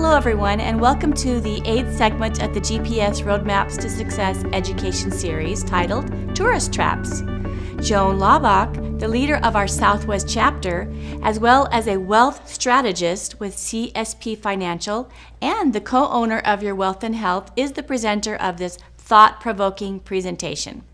Hello everyone, and welcome to the 8th segment of the GPS Roadmaps to Success education series titled Tourist Traps. Joan Laubach, the leader of our Southwest chapter, as well as a wealth strategist with CSP Financial and the co-owner of Your Wealth and Health, is the presenter of this thought-provoking presentation.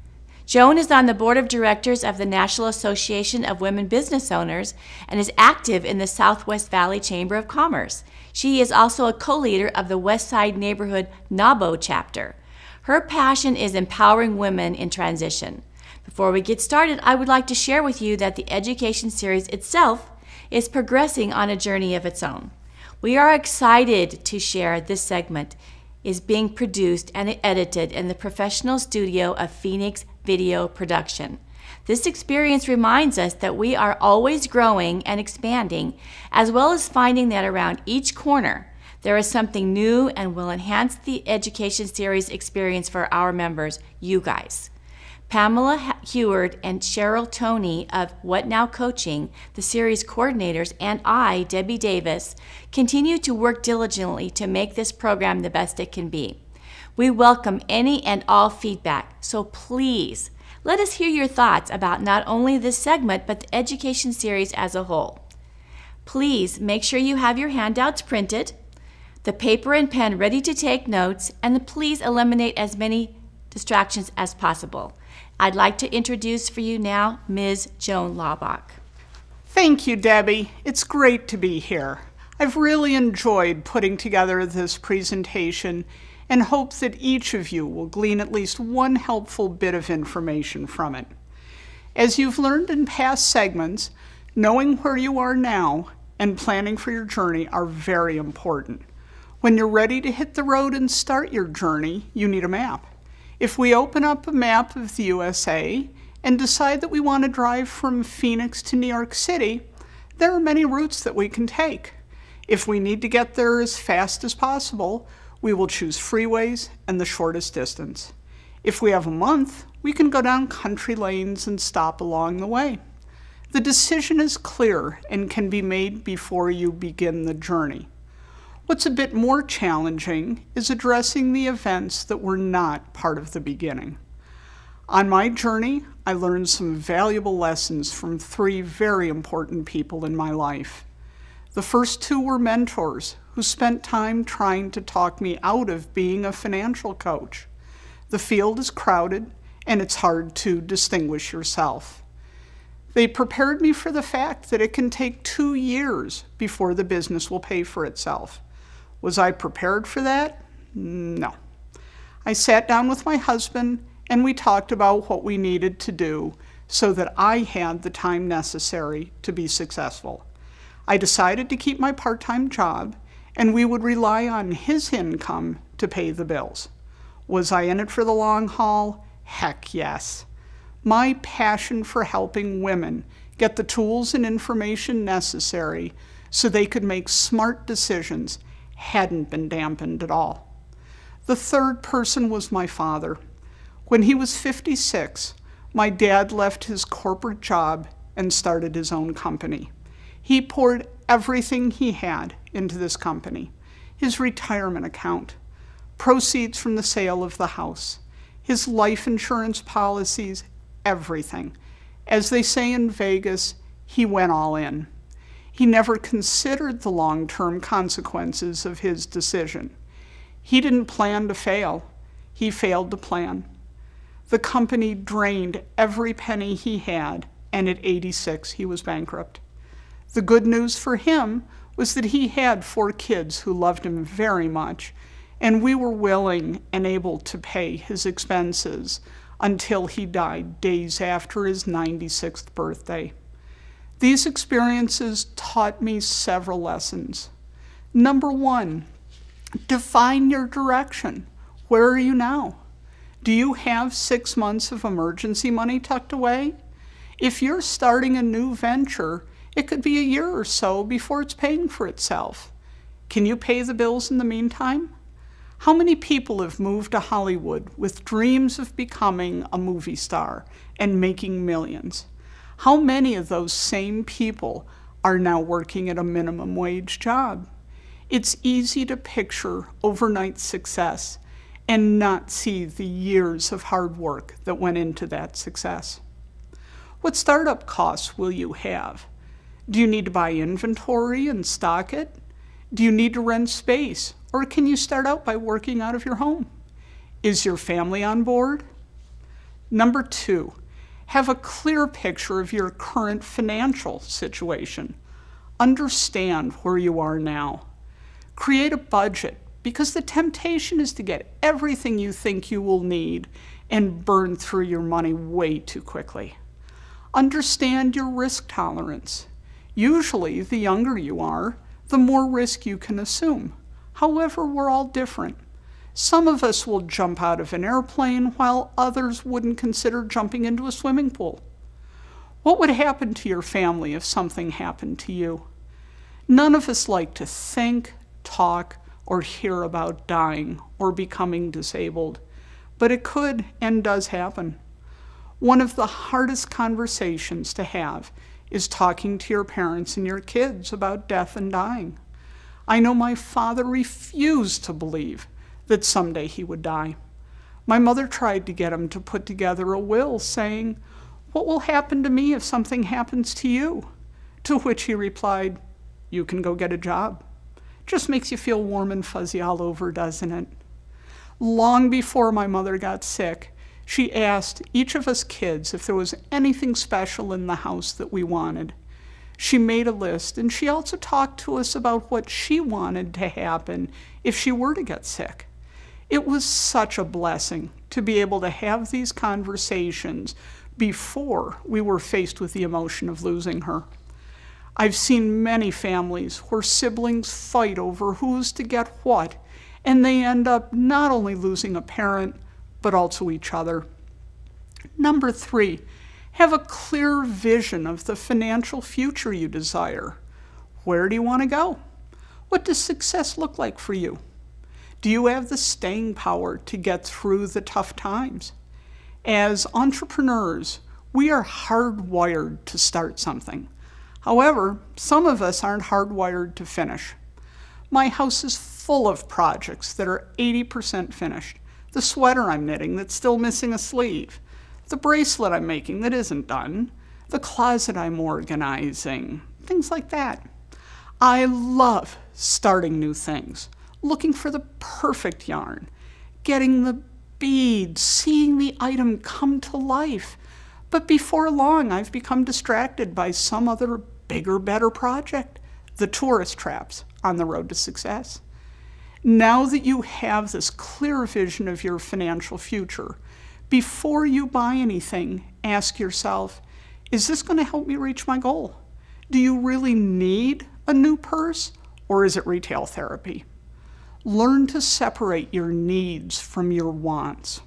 Joan is on the board of directors of the National Association of Women Business Owners and is active in the Southwest Valley Chamber of Commerce. She is also a co-leader of the Westside Neighborhood NAWBO chapter. Her passion is empowering women in transition. Before we get started, I would like to share with you that the education series itself is progressing on a journey of its own. We are excited to share this segment is being produced and edited in the professional studio of Phoenix Video Production. This experience reminds us that we are always growing and expanding, as well as finding that around each corner there is something new and will enhance the education series experience for our members, you guys. Pamela Heward and Cheryl Toney of What Now Coaching, the series coordinators, and I, Debbie Davis, continue to work diligently to make this program the best it can be. We welcome any and all feedback, so please let us hear your thoughts about not only this segment, but the education series as a whole. Please make sure you have your handouts printed, the paper and pen ready to take notes, and please eliminate as many distractions as possible. I'd like to introduce for you now Ms. Joan Laubach. Thank you, Debbie. It's great to be here. I've really enjoyed putting together this presentation and hope that each of you will glean at least one helpful bit of information from it. As you've learned in past segments, knowing where you are now and planning for your journey are very important. When you're ready to hit the road and start your journey, you need a map. If we open up a map of the USA and decide that we want to drive from Phoenix to New York City, there are many routes that we can take. If we need to get there as fast as possible, we will choose freeways and the shortest distance. If we have a month, we can go down country lanes and stop along the way. The decision is clear and can be made before you begin the journey. What's a bit more challenging is addressing the events that were not part of the beginning. On my journey, I learned some valuable lessons from three very important people in my life. The first two were mentors who spent time trying to talk me out of being a financial coach. The field is crowded and it's hard to distinguish yourself. They prepared me for the fact that it can take 2 years before the business will pay for itself. Was I prepared for that? No. I sat down with my husband and we talked about what we needed to do so that I had the time necessary to be successful. I decided to keep my part-time job and we would rely on his income to pay the bills. Was I in it for the long haul? Heck yes. My passion for helping women get the tools and information necessary so they could make smart decisions hadn't been dampened at all. The third person was my father. When he was 56, my dad left his corporate job and started his own company. He poured everything he had into this company: his retirement account, proceeds from the sale of the house, his life insurance policies, everything. As they say in Vegas, he went all in. He never considered the long-term consequences of his decision. He didn't plan to fail. He failed to plan. The company drained every penny he had, and at 86, he was bankrupt. The good news for him was that he had 4 kids who loved him very much, and we were willing and able to pay his expenses until he died days after his 96th birthday. These experiences taught me several lessons. Number 1, define your direction. Where are you now? Do you have 6 months of emergency money tucked away? If you're starting a new venture, it could be a year or so before it's paying for itself. Can you pay the bills in the meantime? How many people have moved to Hollywood with dreams of becoming a movie star and making millions? How many of those same people are now working at a minimum wage job? It's easy to picture overnight success and not see the years of hard work that went into that success. What startup costs will you have? Do you need to buy inventory and stock it? Do you need to rent space? Or can you start out by working out of your home? Is your family on board? Number 2, have a clear picture of your current financial situation. Understand where you are now. Create a budget, because the temptation is to get everything you think you will need and burn through your money way too quickly. Understand your risk tolerance. Usually, the younger you are, the more risk you can assume. However, we're all different. Some of us will jump out of an airplane while others wouldn't consider jumping into a swimming pool. What would happen to your family if something happened to you? None of us like to think, talk, or hear about dying or becoming disabled, but it could and does happen. One of the hardest conversations to have is talking to your parents and your kids about death and dying. I know my father refused to believe that someday he would die. My mother tried to get him to put together a will saying, "What will happen to me if something happens to you?" To which he replied, "You can go get a job." Just makes you feel warm and fuzzy all over, doesn't it? Long before my mother got sick, she asked each of us kids if there was anything special in the house that we wanted. She made a list, and she also talked to us about what she wanted to happen if she were to get sick. It was such a blessing to be able to have these conversations before we were faced with the emotion of losing her. I've seen many families where siblings fight over who's to get what, and they end up not only losing a parent, but also each other. Number 3, have a clear vision of the financial future you desire. Where do you want to go? What does success look like for you? Do you have the staying power to get through the tough times? As entrepreneurs, we are hardwired to start something. However, some of us aren't hardwired to finish. My house is full of projects that are 80% finished. The sweater I'm knitting that's still missing a sleeve. The bracelet I'm making that isn't done. The closet I'm organizing. Things like that. I love starting new things, looking for the perfect yarn, getting the beads, seeing the item come to life. But before long, I've become distracted by some other bigger, better project, the tourist traps on the road to success. Now that you have this clear vision of your financial future, before you buy anything, ask yourself, is this going to help me reach my goal? Do you really need a new purse, or is it retail therapy? Learn to separate your needs from your wants.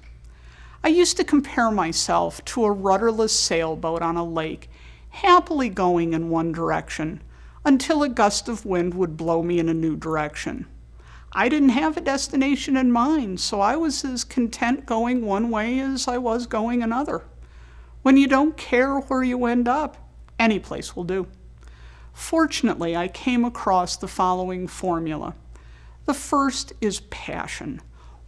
I used to compare myself to a rudderless sailboat on a lake, happily going in one direction, until a gust of wind would blow me in a new direction. I didn't have a destination in mind, so I was as content going one way as I was going another. When you don't care where you end up, any place will do. Fortunately, I came across the following formula. The first is passion.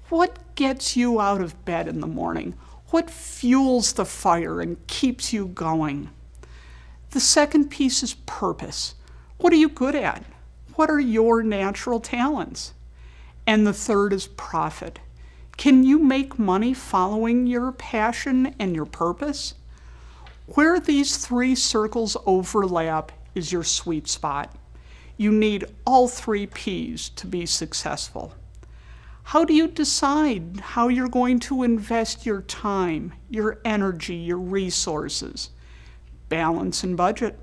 What gets you out of bed in the morning? What fuels the fire and keeps you going? The second piece is purpose. What are you good at? What are your natural talents? And the third is profit. Can you make money following your passion and your purpose? Where these 3 circles overlap is your sweet spot. You need all 3 P's to be successful. How do you decide how you're going to invest your time, your energy, your resources? Balance and budget.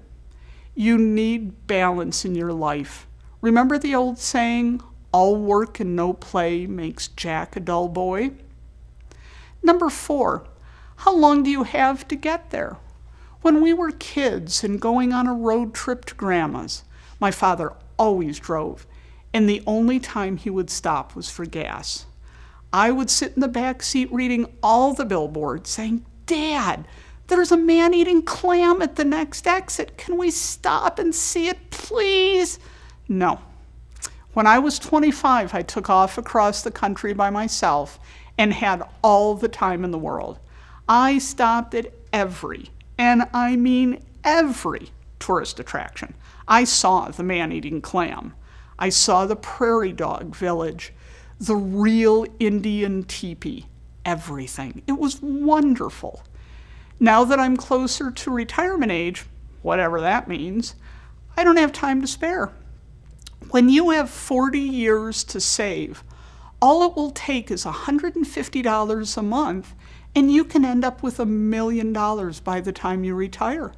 You need balance in your life. Remember the old saying, all work and no play makes Jack a dull boy? Number 4, how long do you have to get there? When we were kids and going on a road trip to Grandma's, my father always drove, and the only time he would stop was for gas. I would sit in the back seat reading all the billboards saying, "Dad, there's a man-eating clam at the next exit. Can we stop and see it, please?" No. When I was 25, I took off across the country by myself and had all the time in the world. I stopped at every, and I mean every, tourist attraction. I saw the man-eating clam. I saw the prairie dog village, the real Indian teepee, everything. It was wonderful. Now that I'm closer to retirement age, whatever that means, I don't have time to spare. When you have 40 years to save, all it will take is $150 a month, and you can end up with $1 million by the time you retire.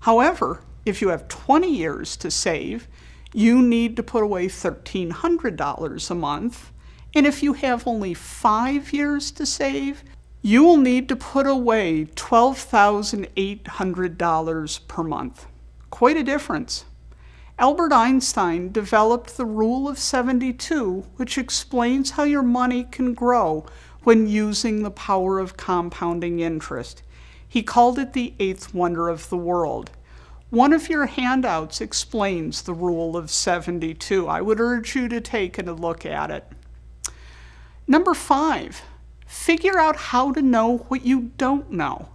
However, if you have 20 years to save, you need to put away $1,300 a month. And if you have only 5 years to save, you will need to put away $12,800 per month. Quite a difference. Albert Einstein developed the Rule of 72, which explains how your money can grow when using the power of compounding interest. He called it the eighth wonder of the world. One of your handouts explains the Rule of 72. I would urge you to take a look at it. Number 5, figure out how to know what you don't know.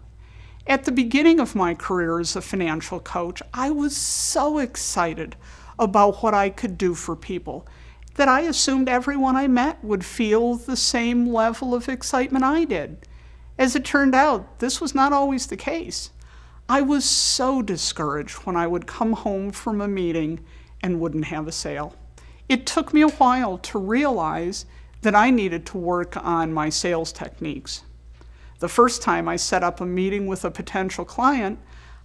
At the beginning of my career as a financial coach, I was so excited about what I could do for people that I assumed everyone I met would feel the same level of excitement I did. As it turned out, this was not always the case. I was so discouraged when I would come home from a meeting and wouldn't have a sale. It took me a while to realize that I needed to work on my sales techniques. The first time I set up a meeting with a potential client,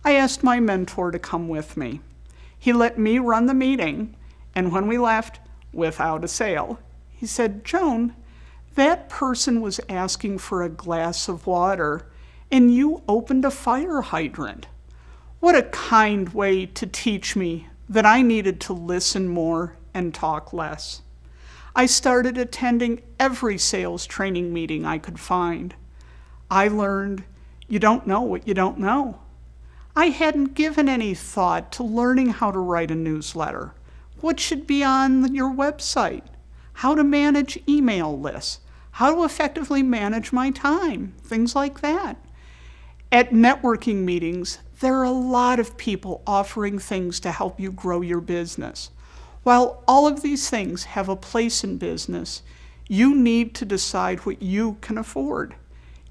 I asked my mentor to come with me. He let me run the meeting, and when we left without a sale, he said, "Joan, that person was asking for a glass of water, and you opened a fire hydrant." What a kind way to teach me that I needed to listen more and talk less. I started attending every sales training meeting I could find. I learned you don't know what you don't know. I hadn't given any thought to learning how to write a newsletter, what should be on your website, how to manage email lists, how to effectively manage my time, things like that. At networking meetings, there are a lot of people offering things to help you grow your business. While all of these things have a place in business, you need to decide what you can afford.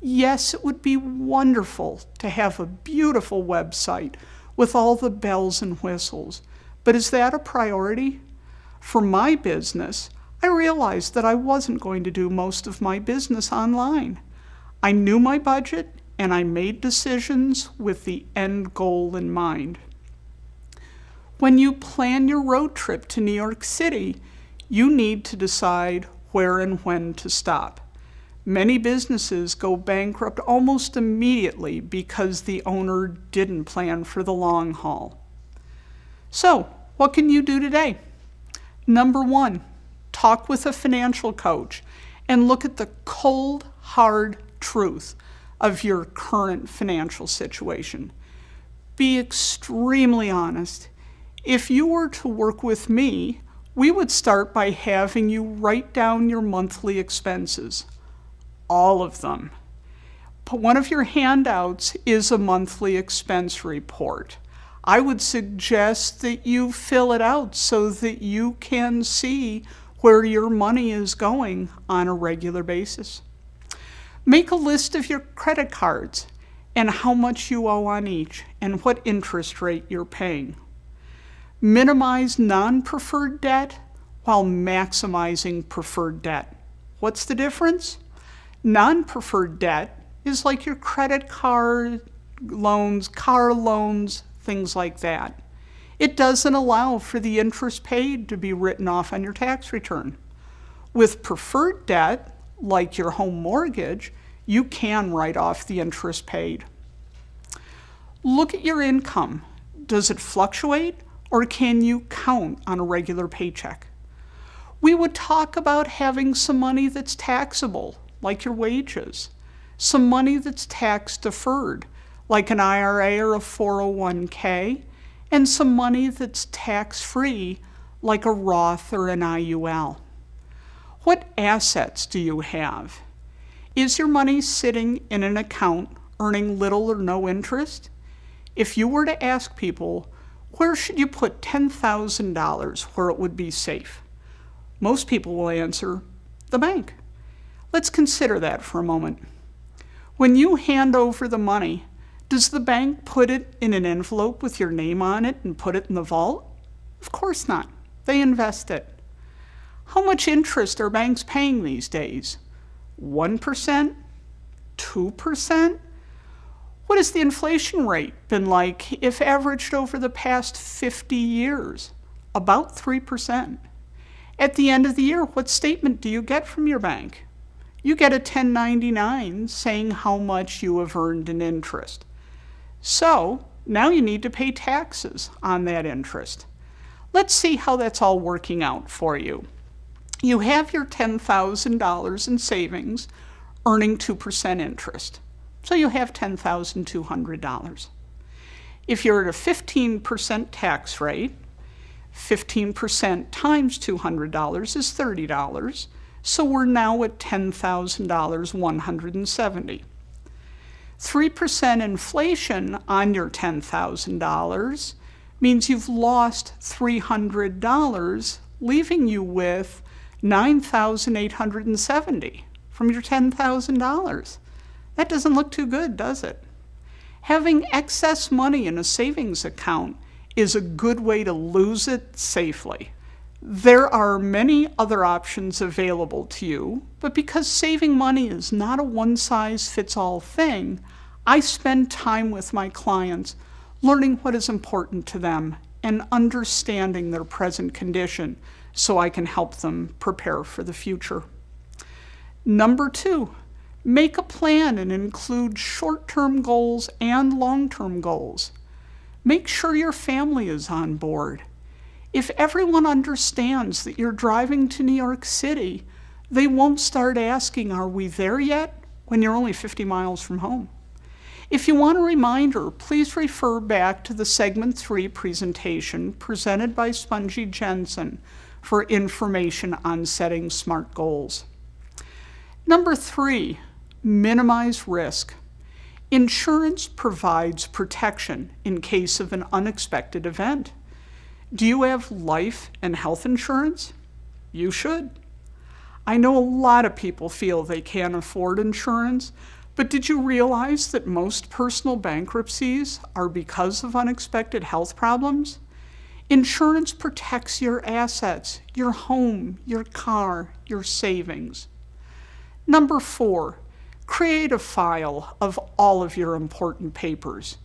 Yes, it would be wonderful to have a beautiful website with all the bells and whistles, but is that a priority? For my business, I realized that I wasn't going to do most of my business online. I knew my budget, and I made decisions with the end goal in mind. When you plan your road trip to New York City, you need to decide where and when to stop. Many businesses go bankrupt almost immediately because the owner didn't plan for the long haul. So, what can you do today? Number 1, talk with a financial coach and look at the cold, hard truth of your current financial situation. Be extremely honest. If you were to work with me, we would start by having you write down your monthly expenses. All of them. One of your handouts is a monthly expense report. I would suggest that you fill it out so that you can see where your money is going on a regular basis. Make a list of your credit cards and how much you owe on each and what interest rate you're paying. Minimize non-preferred debt while maximizing preferred debt. What's the difference? Non-preferred debt is like your credit card loans, car loans, things like that. It doesn't allow for the interest paid to be written off on your tax return. With preferred debt, like your home mortgage, you can write off the interest paid. Look at your income. Does it fluctuate, or can you count on a regular paycheck? We would talk about having some money that's taxable, like your wages, some money that's tax deferred, like an IRA or a 401k, and some money that's tax-free, like a Roth or an IUL? What assets do you have? Is your money sitting in an account earning little or no interest? If you were to ask people, where should you put $10,000 where it would be safe? Most people will answer, the bank. Let's consider that for a moment. When you hand over the money, does the bank put it in an envelope with your name on it and put it in the vault? Of course not. They invest it. How much interest are banks paying these days? 1%? 2%? What has the inflation rate been like if averaged over the past 50 years? About 3%. At the end of the year, what statement do you get from your bank? You get a 1099 saying how much you have earned in interest. So now you need to pay taxes on that interest. Let's see how that's all working out for you. You have your $10,000 in savings earning 2% interest. So you have $10,200. If you're at a 15% tax rate, 15% times $200 is $30. So we're now at $10,170. 3% inflation on your $10,000 means you've lost $300, leaving you with $9,870 from your $10,000. That doesn't look too good, does it? Having excess money in a savings account is a good way to lose it safely. There are many other options available to you, but because saving money is not a one-size-fits-all thing, I spend time with my clients learning what is important to them and understanding their present condition so I can help them prepare for the future. Number 2, make a plan and include short-term goals and long-term goals. Make sure your family is on board. If everyone understands that you're driving to New York City, they won't start asking, are we there yet, when you're only 50 miles from home. If you want a reminder, please refer back to the Segment 3 presentation presented by Spongy Jensen for information on setting SMART goals. Number 3, minimize risk. Insurance provides protection in case of an unexpected event. Do you have life and health insurance? You should. I know a lot of people feel they can't afford insurance, but did you realize that most personal bankruptcies are because of unexpected health problems? Insurance protects your assets, your home, your car, your savings. Number 4, create a file of all of your important papers,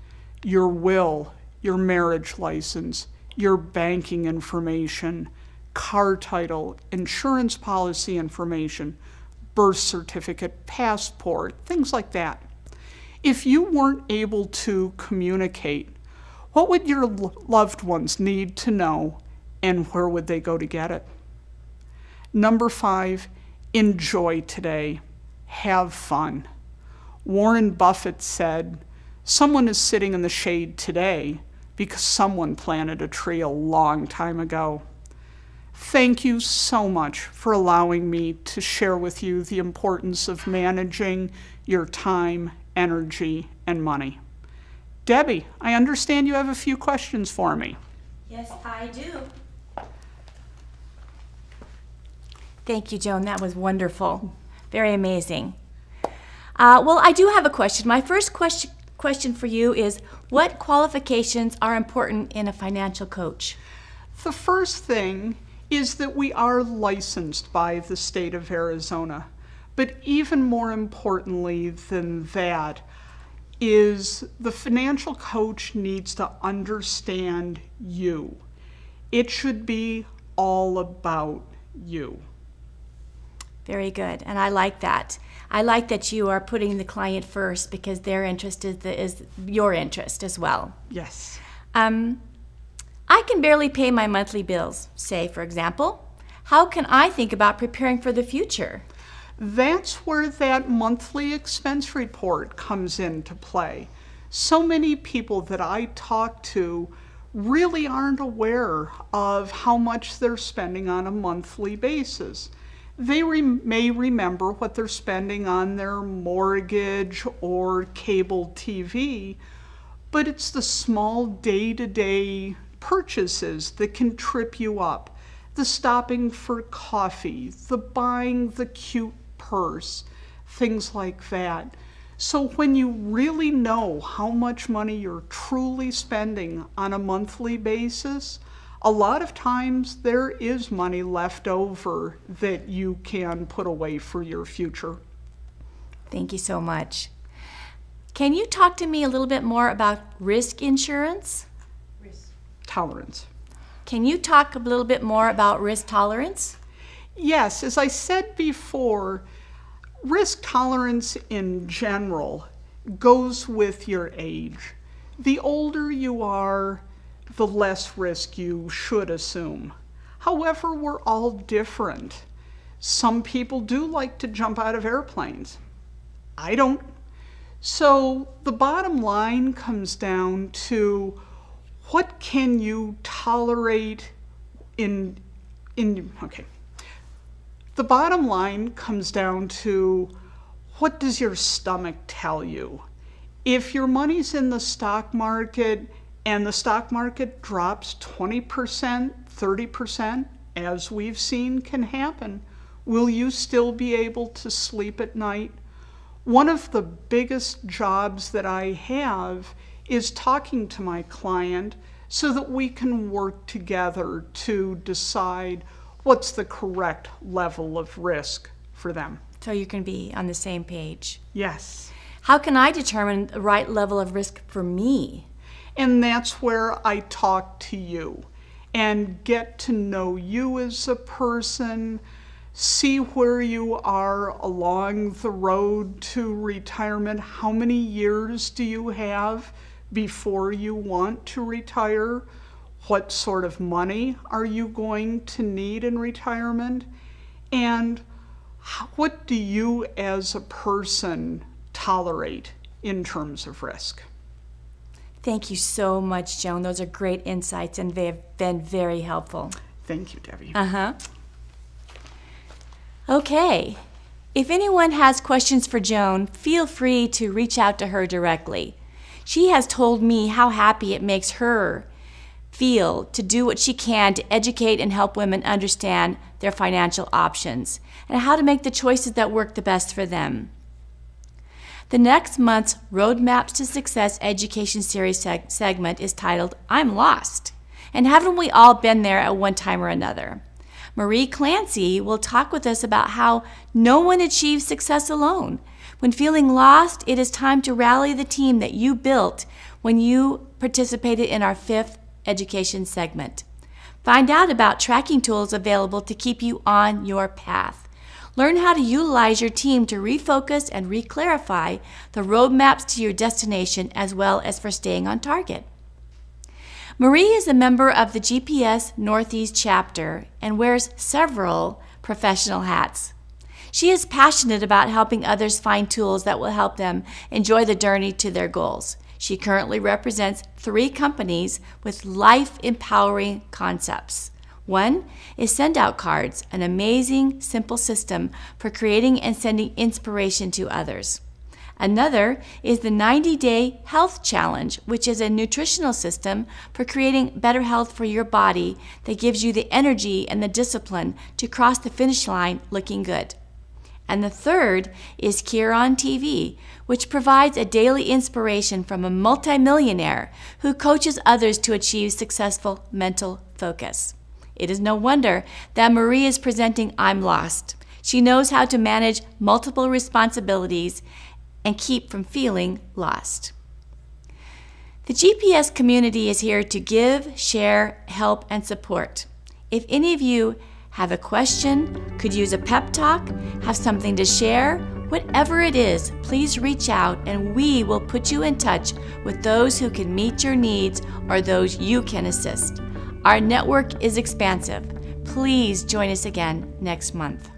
your will, your marriage license, your banking information, car title, insurance policy information, birth certificate, passport, things like that. If you weren't able to communicate, what would your loved ones need to know and where would they go to get it? Number 5, enjoy today. Have fun. Warren Buffett said, someone is sitting in the shade today because someone planted a tree a long time ago. Thank you so much for allowing me to share with you the importance of managing your time, energy, and money. Debbie, I understand you have a few questions for me. Yes, I do. Thank you, Joan. That was wonderful. Very amazing. Well, I do have a question. My first question for you is, what qualifications are important in a financial coach? The first thing is that we are licensed by the state of Arizona. But even more importantly than that is the financial coach needs to understand you. It should be all about you. Very good, and I like that. I like that you are putting the client first because their interest is your interest as well. Yes. I can barely pay my monthly bills, say, for example. How can I think about preparing for the future? That's where that monthly expense report comes into play. So many people that I talk to really aren't aware of how much they're spending on a monthly basis. They may remember what they're spending on their mortgage or cable TV, but it's the small day-to-day purchases that can trip you up. The stopping for coffee, the buying the cute purse, things like that. So when you really know how much money you're truly spending on a monthly basis, a lot of times there is money left over that you can put away for your future. Thank you so much. Can you talk to me a little bit more about risk insurance? Risk tolerance. Can you talk a little bit more about risk tolerance? Yes, as I said before, risk tolerance in general goes with your age. The older you are, the less risk you should assume. However, we're all different. Some people do like to jump out of airplanes. I don't. So the bottom line comes down to what can you tolerate okay. The bottom line comes down to what does your stomach tell you? If your money's in the stock market and the stock market drops 20%, 30%, as we've seen can happen, will you still be able to sleep at night? One of the biggest jobs that I have is talking to my client so that we can work together to decide what's the correct level of risk for them. So you can be on the same page. Yes. How can I determine the right level of risk for me? And that's where I talk to you and get to know you as a person, see where you are along the road to retirement. How many years do you have before you want to retire? What sort of money are you going to need in retirement? And what do you as a person tolerate in terms of risk? Thank you so much, Joan. Those are great insights and they have been very helpful. Thank you, Debbie. Okay. If anyone has questions for Joan, feel free to reach out to her directly. She has told me how happy it makes her feel to do what she can to educate and help women understand their financial options and how to make the choices that work the best for them. The next month's Roadmaps to Success Education Series segment is titled, I'm Lost. And haven't we all been there at one time or another? Marie Clancy will talk with us about how no one achieves success alone. When feeling lost, it is time to rally the team that you built when you participated in our 5th education segment. Find out about tracking tools available to keep you on your path. Learn how to utilize your team to refocus and re-clarify the roadmaps to your destination as well as for staying on target. Marie is a member of the GPS Northeast chapter and wears several professional hats. She is passionate about helping others find tools that will help them enjoy the journey to their goals. She currently represents 3 companies with life-empowering concepts. One is Send Out Cards, an amazing, simple system for creating and sending inspiration to others. Another is the 90-Day Health Challenge, which is a nutritional system for creating better health for your body that gives you the energy and the discipline to cross the finish line looking good. And the third is Cure on TV, which provides a daily inspiration from a multimillionaire who coaches others to achieve successful mental focus. It is no wonder that Marie is presenting I'm Lost. She knows how to manage multiple responsibilities and keep from feeling lost. The GPS community is here to give, share, help, and support. If any of you have a question, could use a pep talk, have something to share, whatever it is, please reach out and we will put you in touch with those who can meet your needs or those you can assist. Our network is expansive. Please join us again next month.